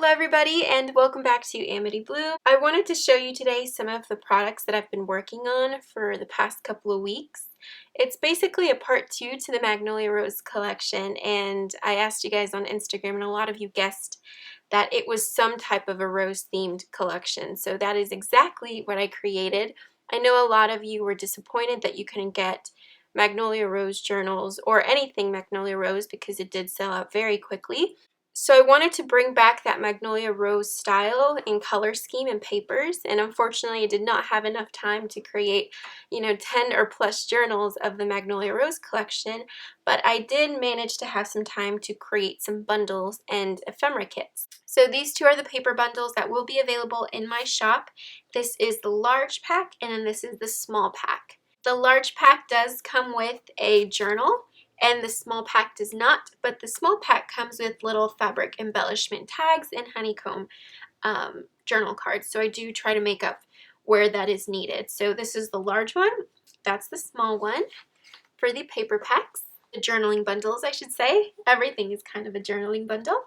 Hello everybody and welcome back to Amity Blue. I wanted to show you today some of the products that I've been working on for the past couple of weeks. It's basically a part 2 to the Magnolia Rose collection, and I asked you guys on Instagram and a lot of you guessed that it was some type of a rose themed collection. So that is exactly what I created. I know a lot of you were disappointed that you couldn't get Magnolia Rose journals or anything Magnolia Rose because it did sell out very quickly. So I wanted to bring back that Magnolia Rose style in color scheme and papers, and unfortunately I did not have enough time to create, 10 or plus journals of the Magnolia Rose collection, but I did manage to have some time to create some bundles and ephemera kits. So these two are the paper bundles that will be available in my shop. This is the large pack and then this is the small pack. The large pack does come with a journal, and the small pack does not, but the small pack comes with little fabric embellishment tags and honeycomb journal cards. So I do try to make up where that is needed. So this is the large one, that's the small one for the paper packs, the journaling bundles I should say. Everything is kind of a journaling bundle.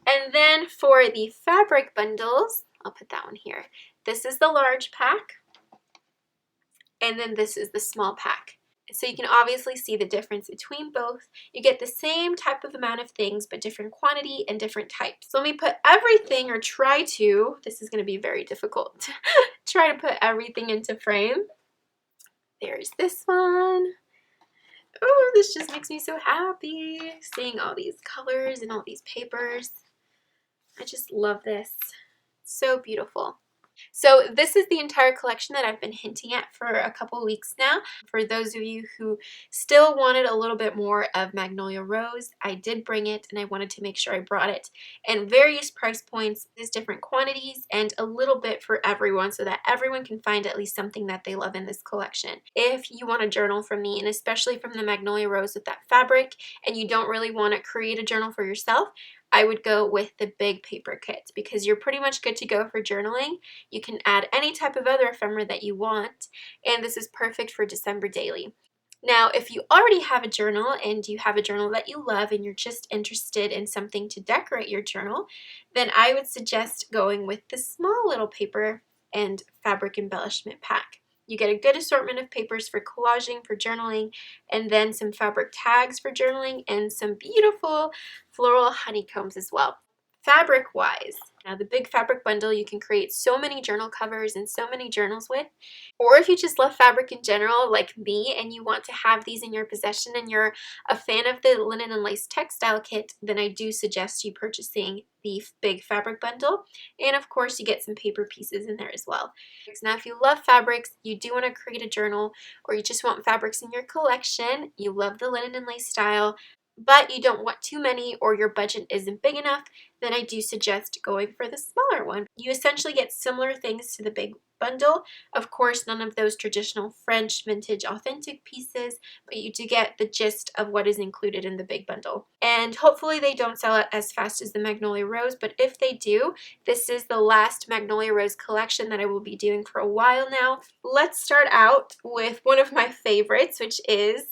And then for the fabric bundles, I'll put that one here. This is the large pack, and then this is the small pack. So you can obviously see the difference between both. You get the same type of amount of things, but different quantity and different types. So let me put everything, or try to, this is going to be very difficult, try to put everything into frame. There's this one. Oh, this just makes me so happy, seeing all these colors and all these papers. I just love this. So beautiful. So this is the entire collection that I've been hinting at for a couple weeks now. For those of you who still wanted a little bit more of Magnolia Rose, I did bring it, and I wanted to make sure I brought it in various price points, different quantities, and a little bit for everyone so that everyone can find at least something that they love in this collection. If you want a journal from me, and especially from the Magnolia Rose with that fabric, and you don't really want to create a journal for yourself, I would go with the big paper kit because you're pretty much good to go for journaling. You can add any type of other ephemera that you want, and this is perfect for December daily. Now, if you already have a journal and you have a journal that you love and you're just interested in something to decorate your journal, then I would suggest going with the small little paper and fabric embellishment pack. You get a good assortment of papers for collaging, for journaling, and then some fabric tags for journaling, and some beautiful floral honeycombs as well. Fabric-wise, now the big fabric bundle you can create so many journal covers and so many journals with. Or if you just love fabric in general like me and you want to have these in your possession and you're a fan of the linen and lace textile kit, then I do suggest you purchasing the big fabric bundle. And of course you get some paper pieces in there as well. Now if you love fabrics, you do want to create a journal, or you just want fabrics in your collection, you love the linen and lace style, but you don't want too many or your budget isn't big enough, then I do suggest going for the smaller one. You essentially get similar things to the big bundle. Of course, none of those traditional French vintage authentic pieces, but you do get the gist of what is included in the big bundle. And hopefully they don't sell out as fast as the Magnolia Rose, but if they do, this is the last Magnolia Rose collection that I will be doing for a while now. Let's start out with one of my favorites, which is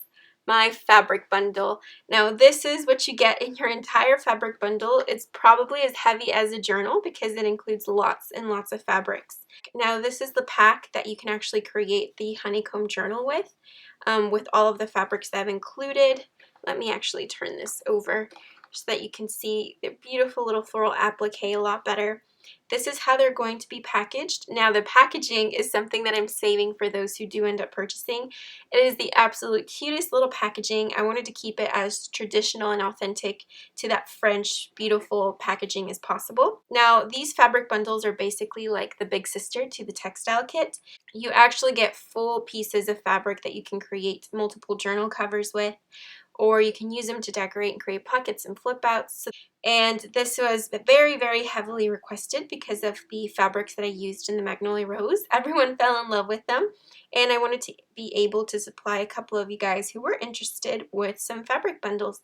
my fabric bundle. Now this is what you get in your entire fabric bundle. It's probably as heavy as a journal because it includes lots and lots of fabrics. Now this is the pack that you can actually create the Honeycomb Journal with all of the fabrics that I've included. Let me actually turn this over so that you can see the beautiful little floral applique a lot better. This is how they're going to be packaged. Now the packaging is something that I'm saving for those who do end up purchasing. It is the absolute cutest little packaging. I wanted to keep it as traditional and authentic to that French beautiful packaging as possible. Now these fabric bundles are basically like the big sister to the textile kit. You actually get full pieces of fabric that you can create multiple journal covers with, or you can use them to decorate and create pockets and flip outs. And this was very, very heavily requested because of the fabrics that I used in the Magnolia Rose. Everyone fell in love with them, and I wanted to be able to supply a couple of you guys who were interested with some fabric bundles.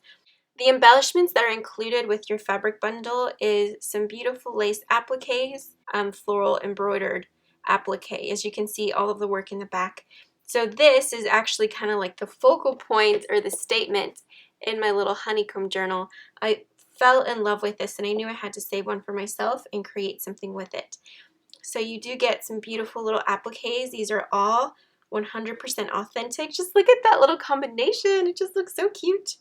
The embellishments that are included with your fabric bundle is some beautiful lace appliques, floral embroidered applique. As you can see, all of the work in the back. So this is actually kind of like the focal point or the statement in my little honeycomb journal. I fell in love with this, and I knew I had to save one for myself and create something with it. So you do get some beautiful little appliques. These are all 100% authentic. Just look at that little combination. It just looks so cute.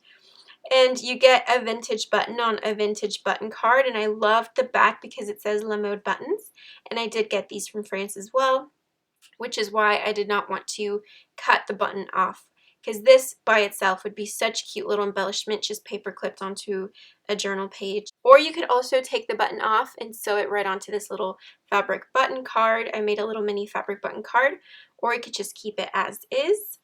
And you get a vintage button on a vintage button card, and I love the back because it says La Mode buttons, and I did get these from France as well, which is why I did not want to cut the button off, because this by itself would be such cute little embellishment just paper clipped onto a journal page. Or you could also take the button off and sew it right onto this little fabric button card. I made a little mini fabric button card, or you could just keep it as is.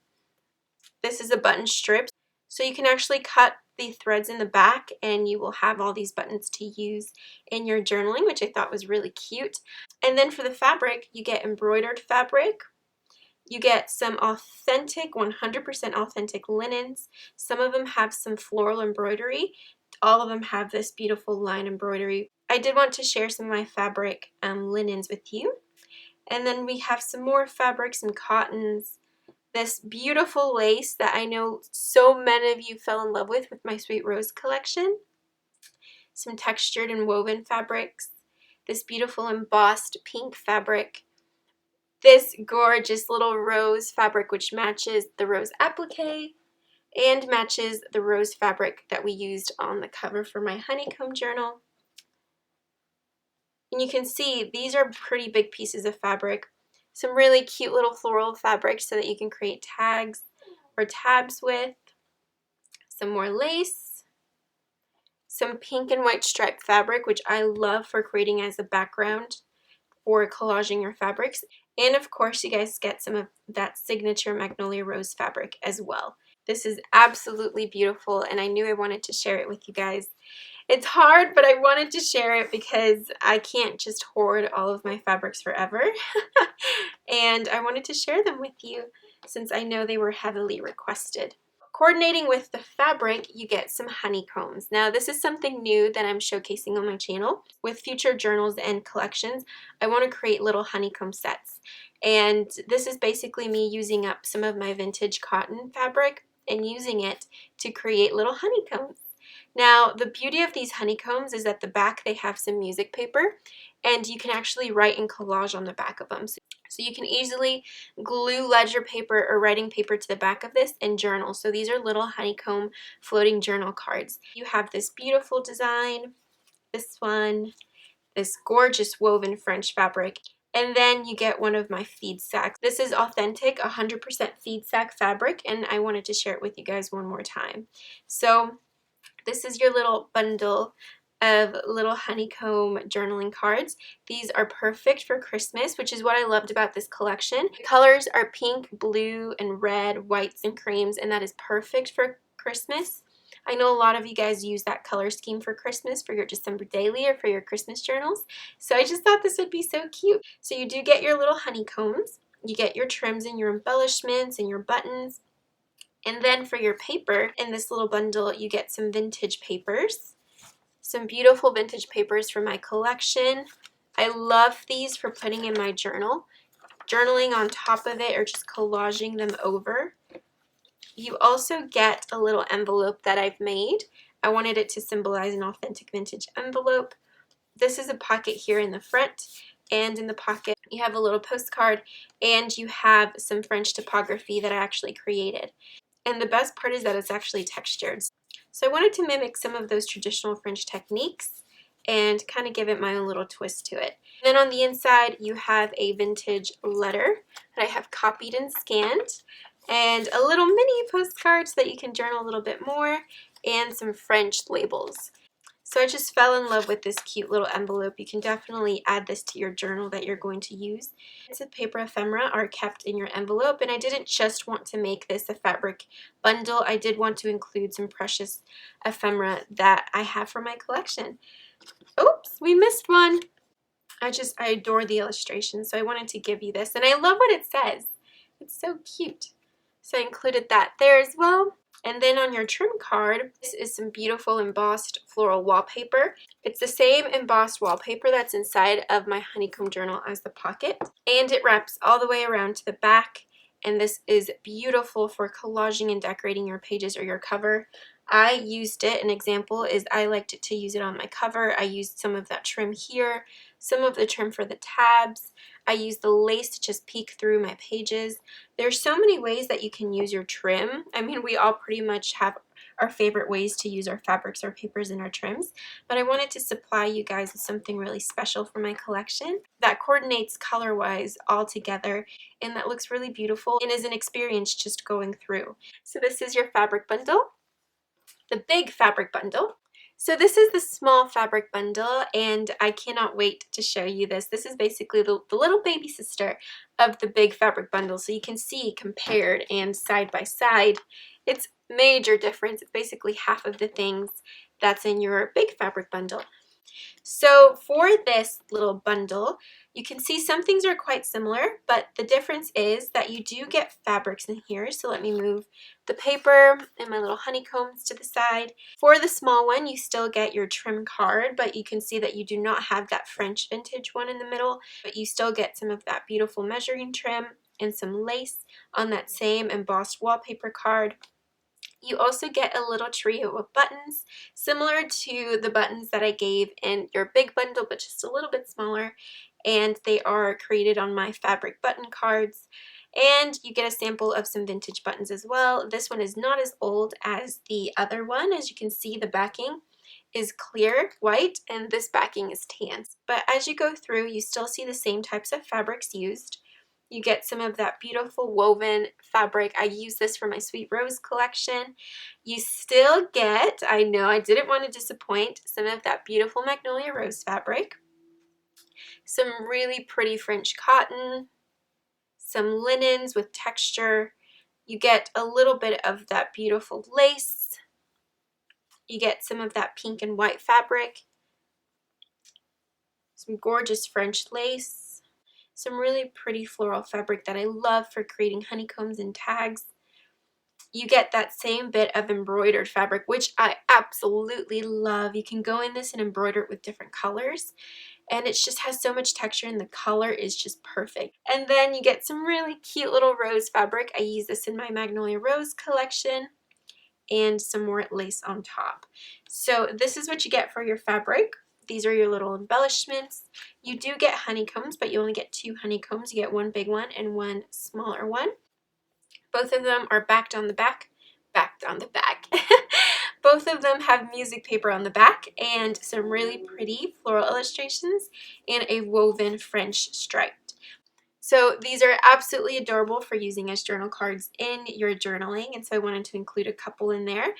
This is a button strip, so you can actually cut the threads in the back and you will have all these buttons to use in your journaling, which I thought was really cute. And then for the fabric, you get embroidered fabric. You get some authentic, 100% authentic linens. Some of them have some floral embroidery. All of them have this beautiful line embroidery. I did want to share some of my fabric linens with you. And then we have some more fabrics and cottons. This beautiful lace that I know so many of you fell in love with my Sweet Rose collection. Some textured and woven fabrics. This beautiful embossed pink fabric. This gorgeous little rose fabric which matches the rose applique and matches the rose fabric that we used on the cover for my Honeycomb Journal. And you can see these are pretty big pieces of fabric. Some really cute little floral fabrics so that you can create tags or tabs with. Some more lace. Some pink and white striped fabric, which I love for creating as a background for collaging your fabrics. And of course, you guys get some of that signature Magnolia rose fabric as well. This is absolutely beautiful, and I knew I wanted to share it with you guys. It's hard, but I wanted to share it because I can't just hoard all of my fabrics forever. And I wanted to share them with you since I know they were heavily requested. Coordinating with the fabric, you get some honeycombs. Now, this is something new that I'm showcasing on my channel. With future journals and collections, I want to create little honeycomb sets. And this is basically me using up some of my vintage cotton fabric and using it to create little honeycombs. Now, the beauty of these honeycombs is at the back they have some music paper, and you can actually write and collage on the back of them. So you can easily glue ledger paper or writing paper to the back of this and journal. So these are little honeycomb floating journal cards. You have this beautiful design, this one, this gorgeous woven French fabric, and then you get one of my feed sacks. This is authentic 100% feed sack fabric, and I wanted to share it with you guys one more time. So this is your little bundle of little honeycomb journaling cards. These are perfect for Christmas, which is what I loved about this collection. The colors are pink, blue, and red, whites, and creams, and that is perfect for Christmas. I know a lot of you guys use that color scheme for Christmas for your December daily or for your Christmas journals, so I just thought this would be so cute. So you do get your little honeycombs, you get your trims and your embellishments and your buttons, and then for your paper, in this little bundle, you get some vintage papers. Some beautiful vintage papers from my collection. I love these for putting in my journal, journaling on top of it or just collaging them over. You also get a little envelope that I've made. I wanted it to symbolize an authentic vintage envelope. This is a pocket here in the front, and in the pocket you have a little postcard and you have some French typography that I actually created. And the best part is that it's actually textured. So I wanted to mimic some of those traditional French techniques and kind of give it my own little twist to it. And then on the inside, you have a vintage letter that I have copied and scanned, and a little mini postcard so that you can journal a little bit more, and some French labels. So I just fell in love with this cute little envelope. You can definitely add this to your journal that you're going to use. Bits of paper ephemera are kept in your envelope, and I didn't just want to make this a fabric bundle. I did want to include some precious ephemera that I have for my collection. Oops, we missed one. I adore the illustration, so I wanted to give you this, and I love what it says. It's so cute. So I included that there as well. And then on your trim card, this is some beautiful embossed floral wallpaper. It's the same embossed wallpaper that's inside of my Honeycomb Journal as the pocket. And it wraps all the way around to the back. And this is beautiful for collaging and decorating your pages or your cover. I used it. An example is I liked to use it on my cover. I used some of that trim here, some of the trim for the tabs. I used the lace to just peek through my pages. There's so many ways that you can use your trim. I mean, we all pretty much have our favorite ways to use our fabrics, our papers, and our trims, but I wanted to supply you guys with something really special for my collection that coordinates color-wise all together and that looks really beautiful and is an experience just going through. So this is your fabric bundle, the big fabric bundle. So this is the small fabric bundle, and I cannot wait to show you this. This is basically the little baby sister of the big fabric bundle, so you can see compared and side by side. It's major difference. It's basically half of the things that's in your big fabric bundle. So for this little bundle, you can see some things are quite similar, but the difference is that you do get fabrics in here. So let me move the paper and my little honeycombs to the side. For the small one, you still get your trim card, but you can see that you do not have that French vintage one in the middle, but you still get some of that beautiful measuring trim and some lace on that same embossed wallpaper card. You also get a little trio of buttons, similar to the buttons that I gave in your big bundle, but just a little bit smaller, and they are created on my fabric button cards. And you get a sample of some vintage buttons as well. This one is not as old as the other one. As you can see, the backing is clear white and this backing is tan. But as you go through, you still see the same types of fabrics used. You get some of that beautiful woven fabric. I use this for my Sweet Rose collection. You still get, I know I didn't want to disappoint, some of that beautiful Magnolia rose fabric. Some really pretty French cotton. Some linens with texture. You get a little bit of that beautiful lace. You get some of that pink and white fabric. Some gorgeous French lace. Some really pretty floral fabric that I love for creating honeycombs and tags. You get that same bit of embroidered fabric, which I absolutely love. You can go in this and embroider it with different colors, and it just has so much texture and the color is just perfect. And then you get some really cute little rose fabric. I use this in my Magnolia Rose collection, and some more lace on top. So this is what you get for your fabric. These are your little embellishments. You do get honeycombs, but you only get 2 honeycombs. You get one big one and one smaller one. Both of them are backed on the back. Backed on the back. Both of them have music paper on the back and some really pretty floral illustrations and a woven French stripe. So these are absolutely adorable for using as journal cards in your journaling, and so I wanted to include a couple in there.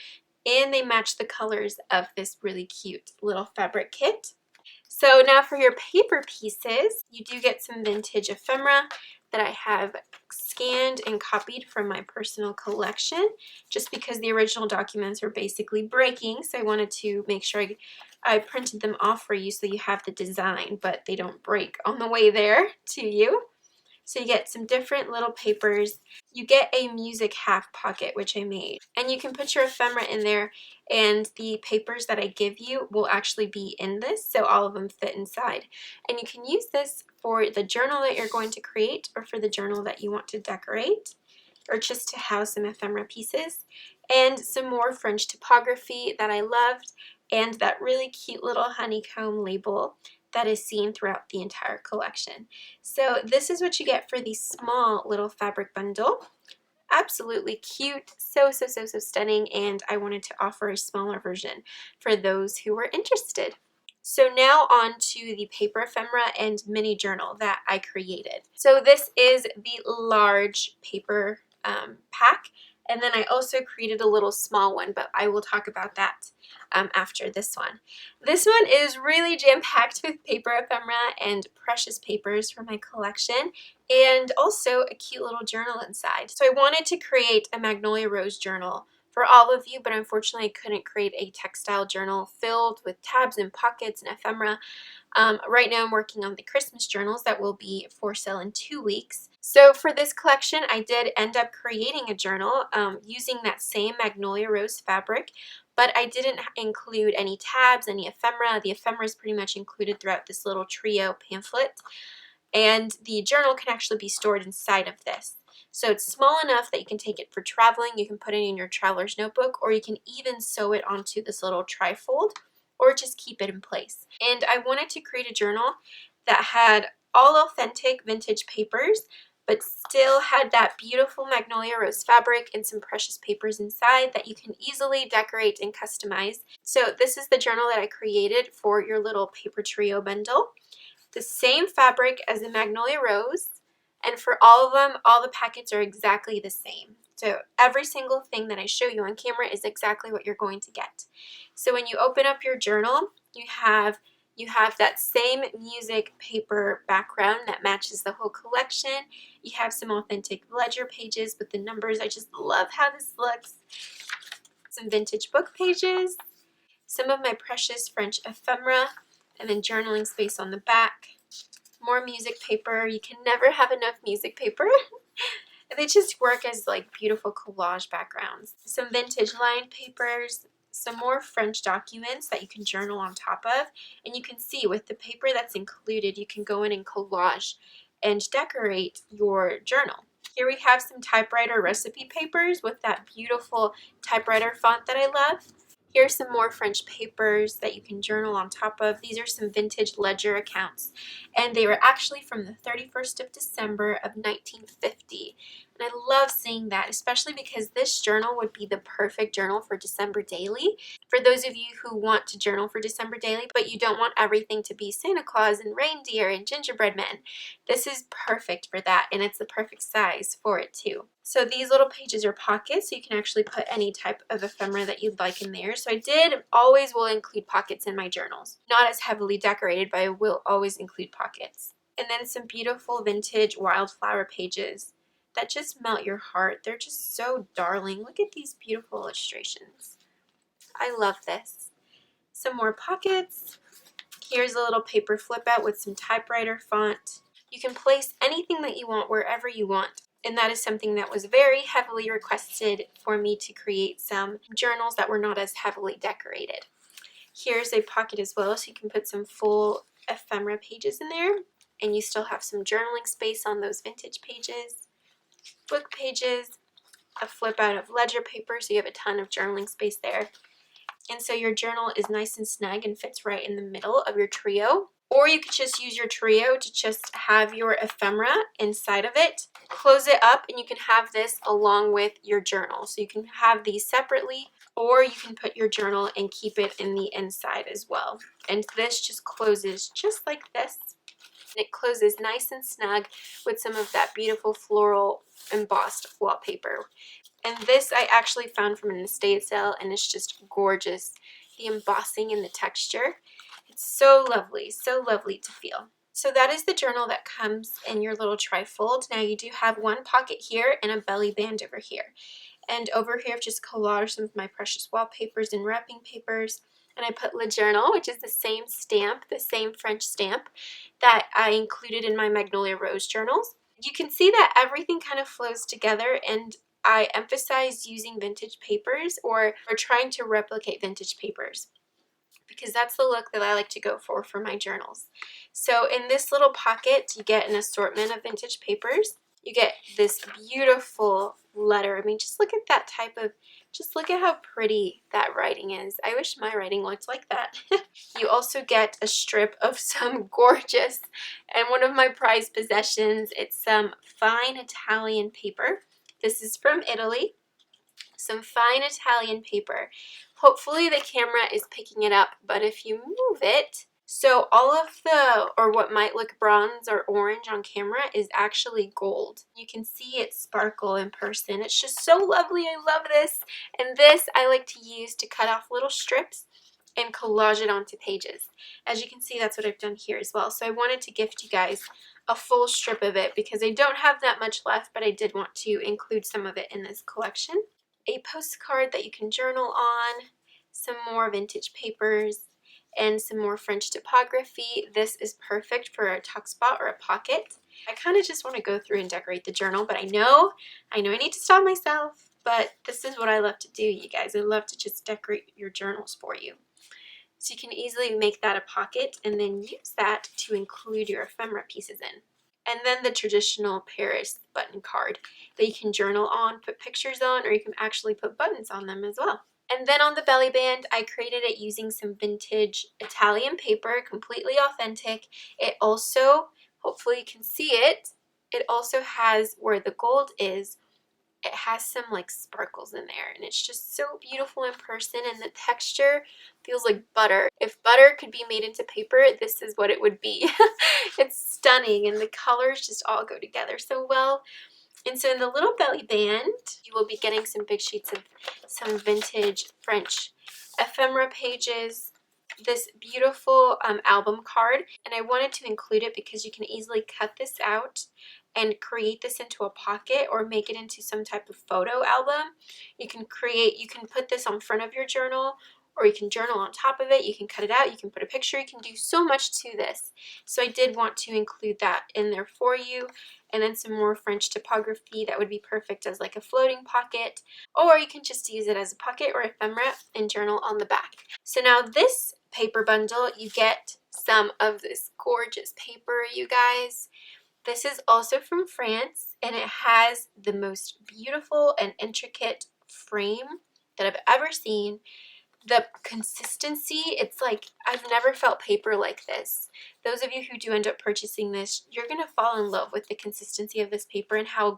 And they match the colors of this really cute little fabric kit. So now for your paper pieces, you do get some vintage ephemera that I have scanned and copied from my personal collection, just because the original documents are basically breaking, so I wanted to make sure I printed them off for you so you have the design, but they don't break on the way there to you. So you get some different little papers. You get a music half pocket, which I made. And you can put your ephemera in there, and the papers that I give you will actually be in this, so all of them fit inside. And you can use this for the journal that you're going to create, or for the journal that you want to decorate, or just to house some ephemera pieces. And some more French typography that I loved, and that really cute little honeycomb label that is seen throughout the entire collection. So this is what you get for the small little fabric bundle. Absolutely cute, so stunning, and I wanted to offer a smaller version for those who were interested. So now on to the paper ephemera and mini journal that I created. So this is the large paper pack, and then I also created a little small one, but I will talk about that after this one. This one is really jam-packed with paper ephemera and precious papers for my collection, and also a cute little journal inside. So I wanted to create a Magnolia Rose journal for all of you, but unfortunately I couldn't create a textile journal filled with tabs and pockets and ephemera. Right now I'm working on the Christmas journals that will be for sale in 2 weeks. So for this collection, I did end up creating a journal using that same Magnolia Rose fabric, but I didn't include any tabs, any ephemera. The ephemera is pretty much included throughout this little trio pamphlet, and the journal can actually be stored inside of this. So it's small enough that you can take it for traveling. You can put it in your traveler's notebook, or you can even sew it onto this little trifold, or just keep it in place. And I wanted to create a journal that had all authentic vintage papers, but still had that beautiful Magnolia rose fabric and some precious papers inside that you can easily decorate and customize. So this is the journal that I created for your little paper trio bundle. The same fabric as the Magnolia rose, and for all of them, all the packets are exactly the same. So every single thing that I show you on camera is exactly what you're going to get. So when you open up your journal, you have that same music paper background that matches the whole collection. You have some authentic ledger pages with the numbers. I just love how this looks. Some vintage book pages, some of my precious French ephemera, and then journaling space on the back. More music paper. You can never have enough music paper. They just work as like beautiful collage backgrounds. Some vintage lined papers, some more French documents that you can journal on top of, and you can see with the paper that's included, you can go in and collage and decorate your journal. Here we have some typewriter recipe papers with that beautiful typewriter font that I love. Here's some more French papers that you can journal on top of. These are some vintage ledger accounts, and they were actually from the 31st of December of 1950. And I love seeing that, especially because this journal would be the perfect journal for December daily. For those of you who want to journal for December daily, but you don't want everything to be Santa Claus and reindeer and gingerbread men, this is perfect for that, and it's the perfect size for it too. So these little pages are pockets, so you can actually put any type of ephemera that you'd like in there. So I always will include pockets in my journals. Not as heavily decorated, but I will always include pockets. And then some beautiful vintage wildflower pages that just melt your heart. They're just so darling. Look at these beautiful illustrations. I love this. Some more pockets. Here's a little paper flip out with some typewriter font. You can place anything that you want wherever you want. And that is something that was very heavily requested for me to create some journals that were not as heavily decorated. Here's a pocket as well, so you can put some full ephemera pages in there, and you still have some journaling space on those vintage pages. Book pages, a flip out of ledger paper, so you have a ton of journaling space there. And so your journal is nice and snug and fits right in the middle of your trio. Or you could just use your trio to just have your ephemera inside of it. Close it up and you can have this along with your journal. So you can have these separately, or you can put your journal and keep it in the inside as well. And this just closes just like this. And it closes nice and snug with some of that beautiful floral embossed wallpaper. And this I actually found from an estate sale, and it's just gorgeous. The embossing and the texture. It's so lovely to feel. So that is the journal that comes in your little trifold. Now you do have one pocket here and a belly band over here. And over here I've just collaged some of my precious wallpapers and wrapping papers. And I put Le Journal, which is the same stamp, the same French stamp that I included in my Magnolia Rose journals. You can see that everything kind of flows together, and I emphasize using vintage papers or trying to replicate vintage papers, because that's the look that I like to go for my journals. So in this little pocket, you get an assortment of vintage papers. You get this beautiful letter. I mean, just look at that type of, just look at how pretty that writing is. I wish my writing looked like that. You also get a strip of some gorgeous, and one of my prized possessions, it's some fine Italian paper. This is from Italy. Some fine Italian paper. Hopefully the camera is picking it up, but if you move it, so all of the, or what might look bronze or orange on camera is actually gold. You can see it sparkle in person. It's just so lovely. I love this. And this I like to use to cut off little strips and collage it onto pages. As you can see, that's what I've done here as well. So I wanted to gift you guys a full strip of it because I don't have that much left, but I did want to include some of it in this collection. A postcard that you can journal on, some more vintage papers, and some more French typography. This is perfect for a tuck spot or a pocket. I kind of just want to go through and decorate the journal, but I know I need to stop myself, but this is what I love to do, you guys. I love to just decorate your journals for you. So you can easily make that a pocket and then use that to include your ephemera pieces in. And then the traditional Paris button card that you can journal on, put pictures on, or you can actually put buttons on them as well. And then on the belly band, I created it using some vintage Italian paper, completely authentic. It also, hopefully you can see it, it also has where the gold is, it has some like sparkles in there, and it's just so beautiful in person, and the texture feels like butter. If butter could be made into paper, this is what it would be. It's stunning, and the colors just all go together so well. And so in the little belly band, you will be getting some big sheets of some vintage French ephemera pages, this beautiful album card, and I wanted to include it because you can easily cut this out and create this into a pocket or make it into some type of photo album. You can put this on front of your journal, or you can journal on top of it. You can cut it out, you can put a picture, you can do so much to this. So I did want to include that in there for you. And then some more French typography that would be perfect as like a floating pocket, or you can just use it as a pocket or ephemera and journal on the back. So now this paper bundle, you get some of this gorgeous paper, you guys. This is also from France, and it has the most beautiful and intricate frame that I've ever seen. The consistency, it's like I've never felt paper like this. Those of you who do end up purchasing this, you're going to fall in love with the consistency of this paper and how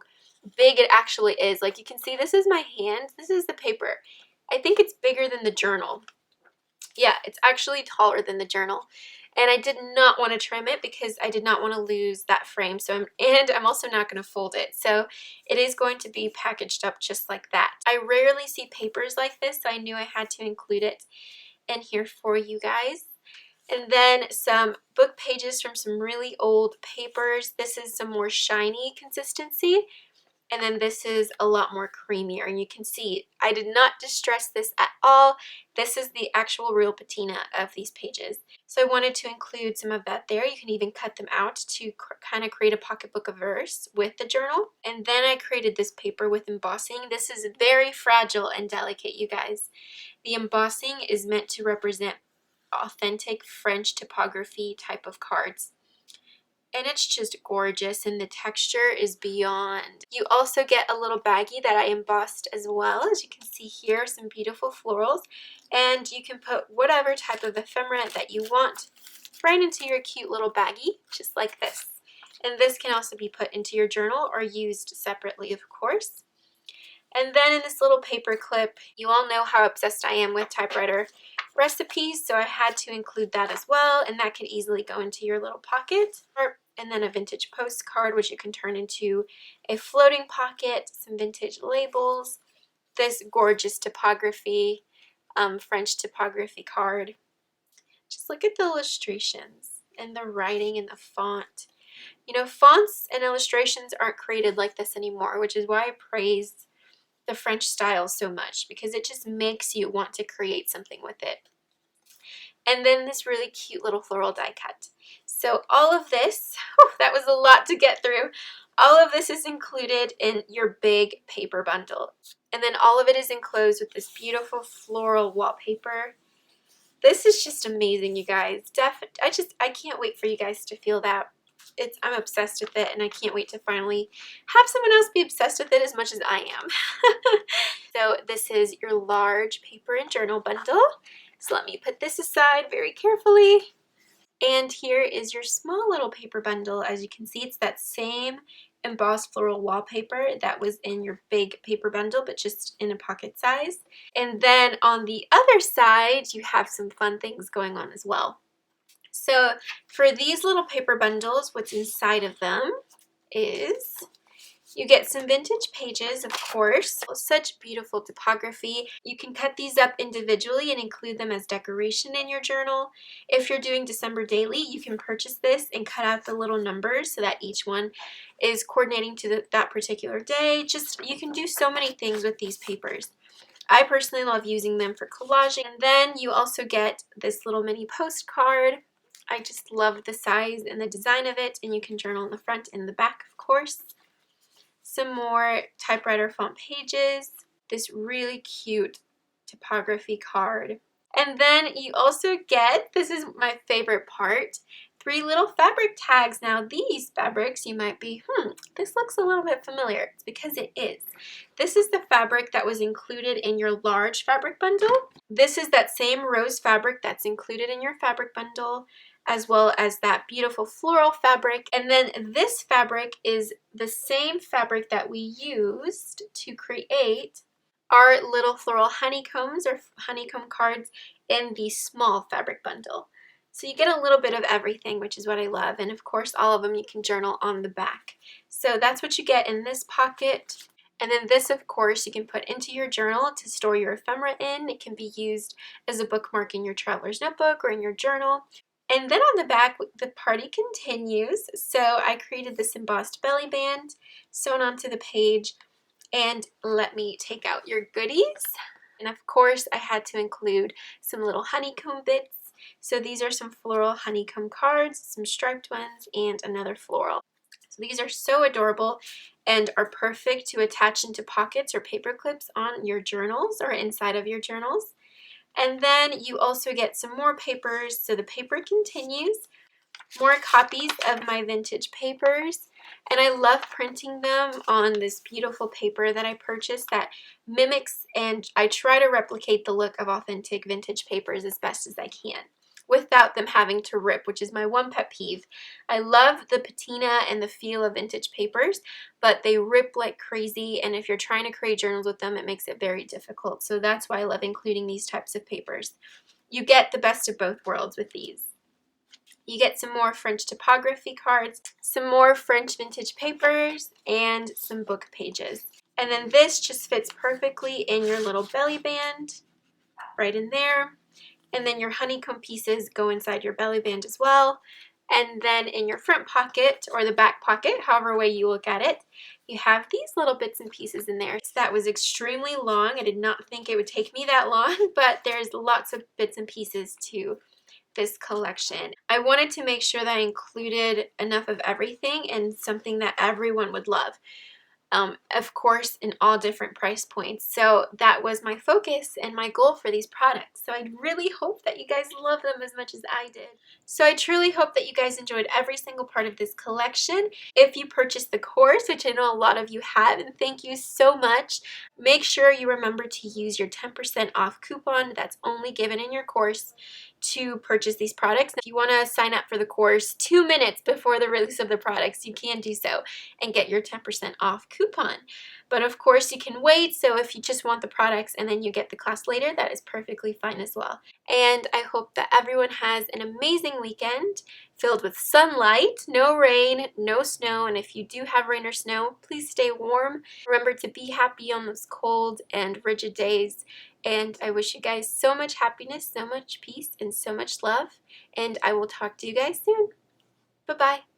big it actually is. Like you can see, this is my hand. This is the paper. I think it's bigger than the journal. Yeah, it's actually taller than the journal. And I did not want to trim it because I did not want to lose that frame. I'm also not going to fold it. So it is going to be packaged up just like that. I rarely see papers like this, so I knew I had to include it in here for you guys. And then some book pages from some really old papers. This is some more shiny consistency. And then this is a lot more creamier, and you can see I did not distress this at all. This is the actual real patina of these pages. So I wanted to include some of that there. You can even cut them out to kind of create a pocketbook of verse with the journal. And then I created this paper with embossing. This is very fragile and delicate, you guys. The embossing is meant to represent authentic French typography type of cards. And it's just gorgeous, and the texture is beyond. You also get a little baggie that I embossed as well. As you can see here, some beautiful florals, and you can put whatever type of ephemera that you want right into your cute little baggie, just like this. And this can also be put into your journal or used separately, of course. And then in this little paper clip, you all know how obsessed I am with typewriter recipes, so I had to include that as well, and that could easily go into your little pocket. And then a vintage postcard, which you can turn into a floating pocket, some vintage labels, this gorgeous typography, French typography card. Just look at the illustrations and the writing and the font. You know, fonts and illustrations aren't created like this anymore, which is why I praise the French style so much, because it just makes you want to create something with it. And then this really cute little floral die cut. So all of this, that was a lot to get through. All of this is included in your big paper bundle. And then all of it is enclosed with this beautiful floral wallpaper. This is just amazing, you guys. I can't wait for you guys to feel that. I'm obsessed with it, and I can't wait to finally have someone else be obsessed with it as much as I am. So this is your large paper and journal bundle. So let me put this aside very carefully. And here is your small little paper bundle. As you can see, it's that same embossed floral wallpaper that was in your big paper bundle, but just in a pocket size. And then on the other side, you have some fun things going on as well. So for these little paper bundles, what's inside of them is you get some vintage pages, of course. Such beautiful typography. You can cut these up individually and include them as decoration in your journal. If you're doing December daily, you can purchase this and cut out the little numbers so that each one is coordinating to that particular day. You can do so many things with these papers. I personally love using them for collaging. And then you also get this little mini postcard. I just love the size and the design of it, and you can journal in the front and the back, of course. Some more typewriter font pages, this really cute typography card. And then you also get, this is my favorite part, 3 little fabric tags. Now these fabrics, you might be, this looks a little bit familiar. It's because it is. This is the fabric that was included in your large fabric bundle. This is that same rose fabric that's included in your fabric bundle, as well as that beautiful floral fabric. And then this fabric is the same fabric that we used to create our little floral honeycombs or honeycomb cards in the small fabric bundle. So you get a little bit of everything, which is what I love. And of course, all of them you can journal on the back. So that's what you get in this pocket. And then this, of course, you can put into your journal to store your ephemera in. It can be used as a bookmark in your traveler's notebook or in your journal. And then on the back, the party continues. So I created this embossed belly band sewn onto the page. And let me take out your goodies. And of course, I had to include some little honeycomb bits. So these are some floral honeycomb cards, some striped ones, and another floral. So these are so adorable and are perfect to attach into pockets or paper clips on your journals or inside of your journals. And then you also get some more papers. So the paper continues. More copies of my vintage papers, and I love printing them on this beautiful paper that I purchased that mimics, and I try to replicate the look of authentic vintage papers as best as I can without them having to rip, which is my one pet peeve. I love the patina and the feel of vintage papers, but they rip like crazy, and if you're trying to create journals with them, it makes it very difficult. So that's why I love including these types of papers. You get the best of both worlds with these. You get some more French typography cards, some more French vintage papers, and some book pages. And then this just fits perfectly in your little belly band, right in there. And then your honeycomb pieces go inside your belly band as well. And then in your front pocket, or the back pocket, however way you look at it, you have these little bits and pieces in there. So that was extremely long. I did not think it would take me that long, but there's lots of bits and pieces to this collection. I wanted to make sure that I included enough of everything and something that everyone would love. Of course, in all different price points. So that was my focus and my goal for these products. So I really hope that you guys love them as much as I did. So I truly hope that you guys enjoyed every single part of this collection. If you purchased the course, which I know a lot of you have, and thank you so much, make sure you remember to use your 10% off coupon that's only given in your course to purchase these products. If you want to sign up for the course 2 minutes before the release of the products, you can do so and get your 10% off coupon. But of course you can wait, so if you just want the products and then you get the class later, that is perfectly fine as well. And I hope that everyone has an amazing weekend filled with sunlight, no rain, no snow, and if you do have rain or snow, please stay warm. Remember to be happy on those cold and rigid days. And I wish you guys so much happiness, so much peace, and so much love. And I will talk to you guys soon. Bye-bye.